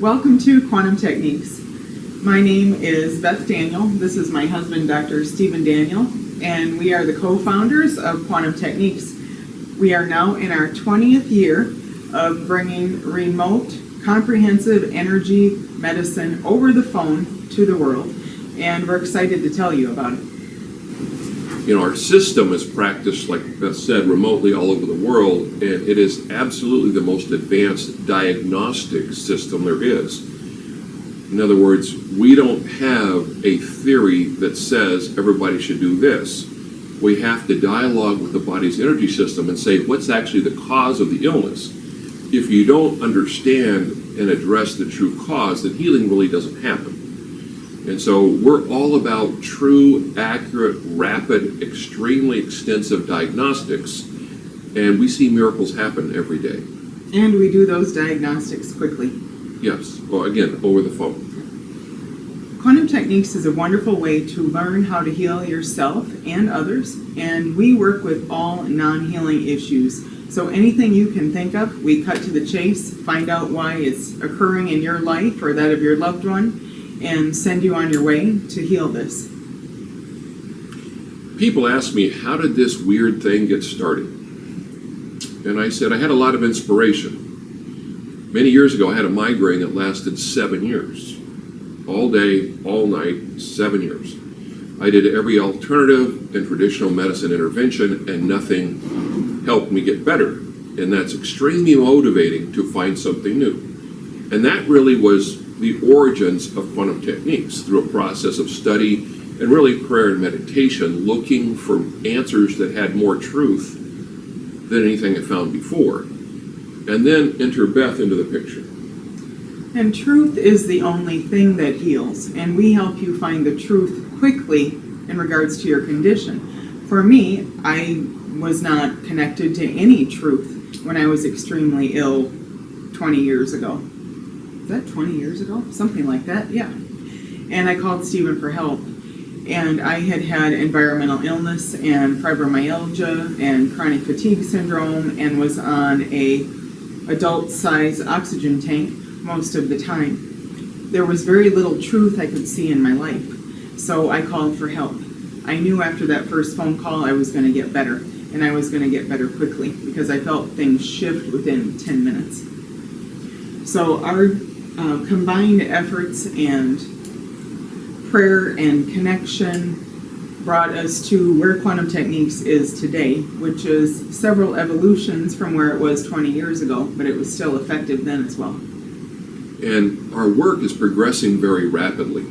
Welcome to Quantum Techniques. My name is Beth Daniel. This is my husband, Dr. Stephen Daniel, and we are the co-founders of Quantum Techniques. We are now in our 20th year of bringing remote, comprehensive energy medicine over the phone to the world, and we're excited to tell you about it. You know, our system is practiced, like Beth said, remotely all over the world, and it is absolutely the most advanced diagnostic system there is. In other words, we don't have a theory that says everybody should do this. We have to dialogue with the body's energy system and say, what's actually the cause of the illness? If you don't understand and address the true cause, then healing really doesn't happen. And so we're all about true, accurate, rapid, extremely extensive diagnostics, and we see miracles happen every day. And we do those diagnostics quickly. Yes, well, again, over the phone. Quantum Techniques is a wonderful way to learn how to heal yourself and others, and we work with all non-healing issues. So anything you can think of, we cut to the chase, find out why it's occurring in your life or that of your loved one, and send you on your way to heal this. People ask me, how did this weird thing get started? And I said, I had a lot of inspiration. Many years ago, I had a migraine that lasted 7 years. All day, all night, 7 years. I did every alternative and traditional medicine intervention, and nothing helped me get better. And that's extremely motivating to find something new. And that really was the origins of quantum techniques, through a process of study and really prayer and meditation, looking for answers that had more truth than anything I found before. And then enter Beth into the picture. And truth is the only thing that heals, and we help you find the truth quickly in regards to your condition. For me, I was not connected to any truth when I was extremely ill 20 years ago. Is that 20 years ago? Something like that, yeah. And I called Stephen for help. And I had had environmental illness and fibromyalgia and chronic fatigue syndrome and was on a adult-size oxygen tank most of the time. There was very little truth I could see in my life. So I called for help. I knew after that first phone call I was going to get better. And I was going to get better quickly because I felt things shift within 10 minutes. So our combined efforts and prayer and connection brought us to where Quantum Techniques is today, which is several evolutions from where it was 20 years ago, but it was still effective then as well. And our work is progressing very rapidly,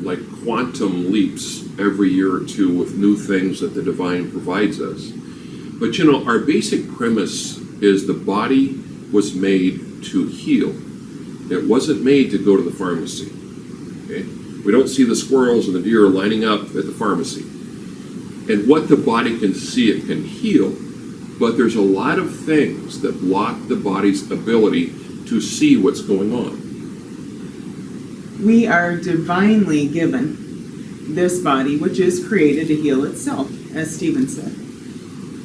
like quantum leaps every year or two with new things that the divine provides us. But you know, our basic premise is the body was made to heal. It wasn't made to go to the pharmacy. Okay? We don't see the squirrels and the deer lining up at the pharmacy. And what the body can see, it can heal. But there's a lot of things that block the body's ability to see what's going on. We are divinely given this body, which is created to heal itself, as Stephen said.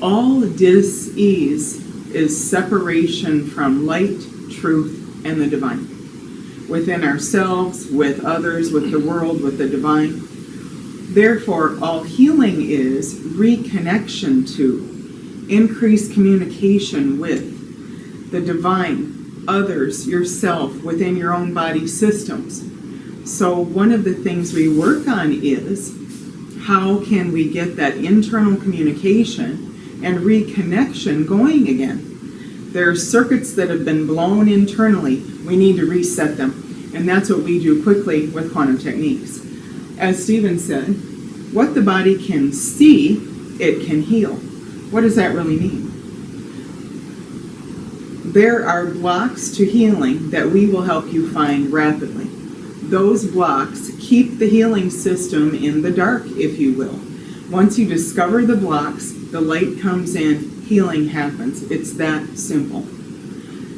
All dis-ease is separation from light, truth, and the divine. Within ourselves, with others, with the world, with the divine. Therefore, all healing is reconnection to, increased communication with the divine, others, yourself, within your own body systems. So one of the things we work on is how can we get that internal communication and reconnection going again. There are circuits that have been blown internally. We need to reset them. And that's what we do quickly with Quantum Techniques. As Stephen said, what the body can see, it can heal. What does that really mean? There are blocks to healing that we will help you find rapidly. Those blocks keep the healing system in the dark, if you will. Once you discover the blocks, the light comes in, healing happens. It's that simple.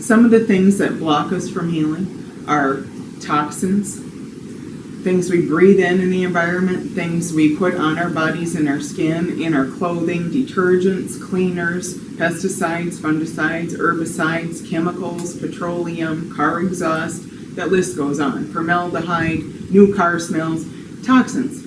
Some of the things that block us from healing are toxins, things we breathe in the environment, things we put on our bodies, in our skin, in our clothing, detergents, cleaners, pesticides, fungicides, herbicides, chemicals, petroleum, car exhaust, That list goes on. Formaldehyde, new car smells, toxins,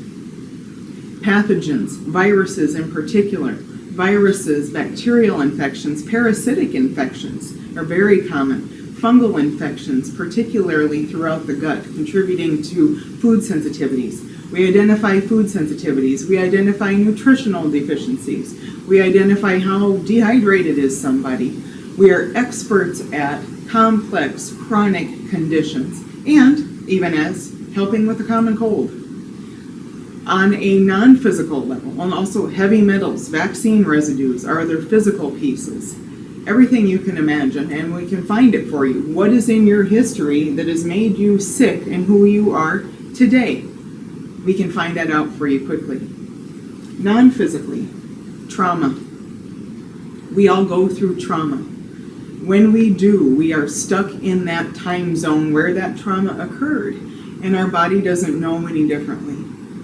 pathogens, viruses in particular. Viruses, bacterial infections, parasitic infections are very common. Fungal infections, particularly throughout the gut, contributing to food sensitivities. We identify food sensitivities. We identify nutritional deficiencies. We identify how dehydrated is somebody. We are experts at complex chronic conditions and even as helping with a common cold. On a non-physical level, and also heavy metals, vaccine residues, our other physical pieces, everything you can imagine, and we can find it for you. What is in your history that has made you sick and who you are today? We can find that out for you quickly. Non-physically, trauma. We all go through trauma. When we do, we are stuck in that time zone where that trauma occurred, and our body doesn't know any differently.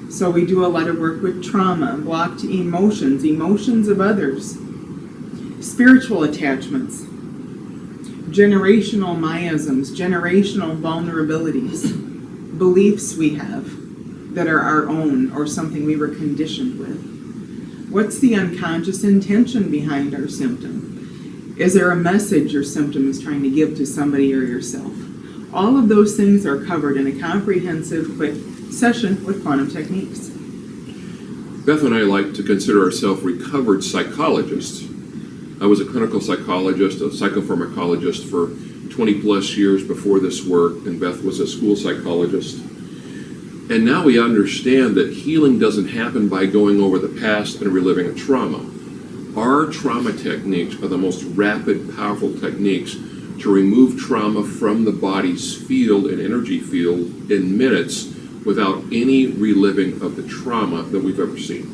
So we do a lot of work with trauma, blocked emotions, emotions of others, spiritual attachments, generational miasms, generational vulnerabilities, beliefs we have that are our own or something we were conditioned with. What's the unconscious intention behind our symptom? Is there a message your symptom is trying to give to somebody or yourself? All of those things are covered in a comprehensive, quick session with Quantum Techniques. Beth and I like to consider ourselves recovered psychologists. I was a clinical psychologist, a psychopharmacologist for 20 plus years before this work, and Beth was a school psychologist. And now we understand that healing doesn't happen by going over the past and reliving a trauma. Our trauma techniques are the most rapid, powerful techniques to remove trauma from the body's field and energy field in minutes without any reliving of the trauma that we've ever seen.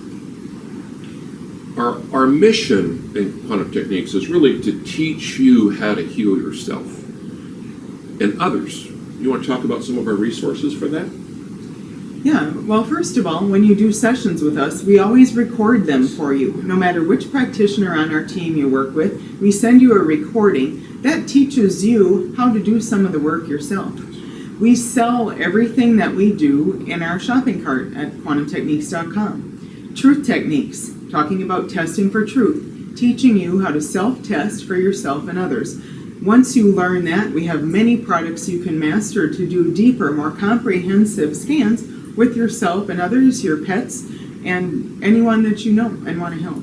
Our mission in Quantum Techniques is really to teach you how to heal yourself and others. You want to talk about some of our resources for that? Yeah, well, first of all, when you do sessions with us, we always record them for you. No matter which practitioner on our team you work with, we send you a recording that teaches you how to do some of the work yourself. We sell everything that we do in our shopping cart at quantumtechniques.com. Truth Techniques, talking about testing for truth, teaching you how to self-test for yourself and others. Once you learn that, we have many products you can master to do deeper, more comprehensive scans with yourself and others, your pets, and anyone that you know and want to help.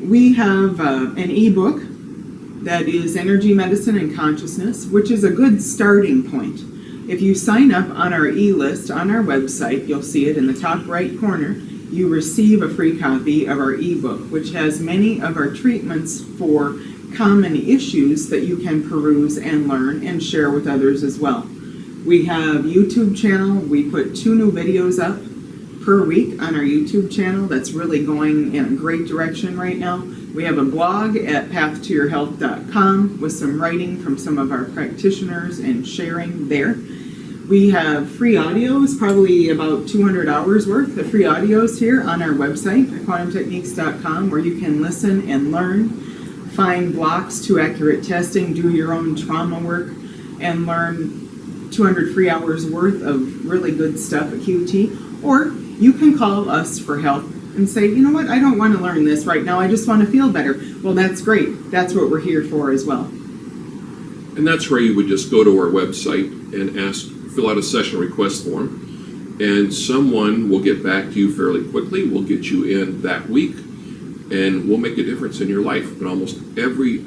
We have an ebook that is Energy, Medicine, and Consciousness, which is a good starting point. If you sign up on our e-list on our website, you'll see it in the top right corner, you receive a free copy of our ebook, which has many of our treatments for common issues that you can peruse and learn and share with others as well. We have YouTube channel. We put 2 new videos up per week on our YouTube channel. That's really going in a great direction right now. We have a blog at pathtoyourhealth.com with some writing from some of our practitioners and sharing there. We have free audios, probably about 200 hours worth of free audios here on our website at quantumtechniques.com, where you can listen and learn, find blocks to accurate testing, do your own trauma work, and learn 200 free hours worth of really good stuff at QT. Or you can call us for help and say, you know what, I don't want to learn this right now, I just want to feel better. Well, that's great. That's what we're here for as well. And that's where you would just go to our website and fill out a session request form, and someone will get back to you fairly quickly. We'll get you in that week, and we'll make a difference in your life in almost every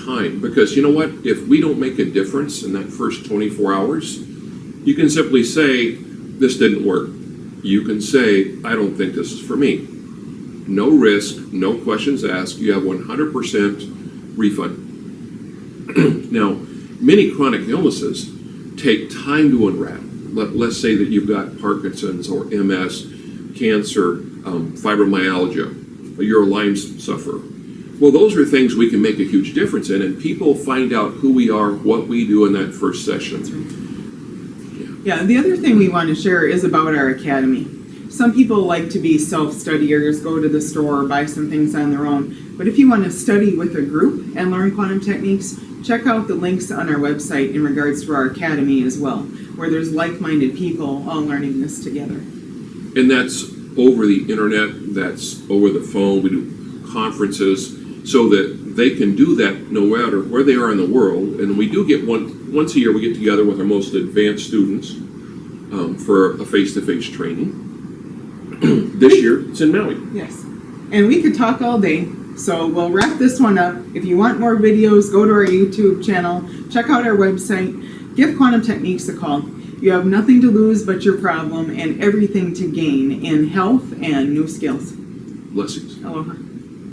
time. Because you know what? If we don't make a difference in that first 24 hours, you can simply say, this didn't work. You can say, I don't think this is for me. No risk, no questions asked. You have 100% refund. Now, many chronic illnesses take time to unwrap. Let's say that you've got Parkinson's or MS, cancer, fibromyalgia, or you're a Lyme sufferer. Well, those are things we can make a huge difference in, and people find out who we are, what we do in that first session. That's right. Yeah, the other thing we want to share is about our academy. Some people like to be self-studiers, go to the store, buy some things on their own. But if you want to study with a group and learn quantum techniques, check out the links on our website in regards to our academy as well, where there's like-minded people all learning this together. And that's over the internet, that's over the phone, we do conferences, so that they can do that no matter where they are in the world. And we do get once a year, we get together with our most advanced students for a face-to-face training. This year, it's in Maui. Yes. And we could talk all day, so we'll wrap this one up. If you want more videos, go to our YouTube channel, check out our website, give Quantum Techniques a call. You have nothing to lose but your problem and everything to gain in health and new skills. Blessings. Aloha.